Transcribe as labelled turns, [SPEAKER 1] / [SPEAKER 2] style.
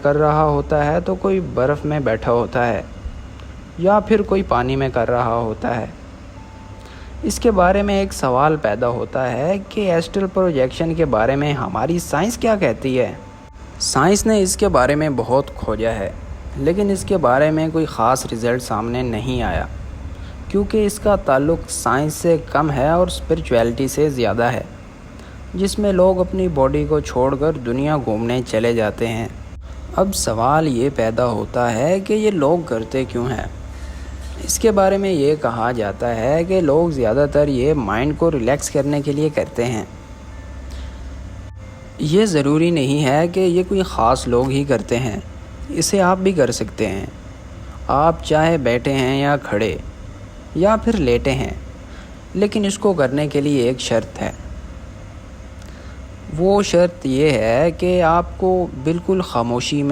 [SPEAKER 1] کر رہا ہوتا ہے تو کوئی برف میں بیٹھا ہوتا ہے یا پھر کوئی پانی میں کر رہا ہوتا ہے۔ اس کے بارے میں ایک سوال پیدا ہوتا ہے کہ ایسٹرل پروجیکشن کے بارے میں ہماری سائنس کیا کہتی ہے؟ سائنس نے اس کے بارے میں بہت کھوجا ہے، لیکن اس کے بارے میں کوئی خاص رزلٹ سامنے نہیں آیا، کیونکہ اس کا تعلق سائنس سے کم ہے اور اسپرچویلٹی سے زیادہ ہے، جس میں لوگ اپنی باڈی کو چھوڑ کر دنیا گھومنے چلے جاتے ہیں۔ اب سوال یہ پیدا ہوتا ہے کہ یہ لوگ کرتے کیوں ہیں؟ اس کے بارے میں یہ کہا جاتا ہے کہ لوگ زیادہ تر یہ مائنڈ کو ریلیکس کرنے کے لیے کرتے ہیں۔ یہ ضروری نہیں ہے کہ یہ کوئی خاص لوگ ہی کرتے ہیں، اسے آپ بھی کر سکتے ہیں۔ آپ چاہے بیٹھے ہیں یا کھڑے یا پھر لیٹے ہیں، لیکن اس کو کرنے کے لیے ایک شرط ہے۔ وہ شرط یہ ہے کہ آپ کو بالکل خاموشی میں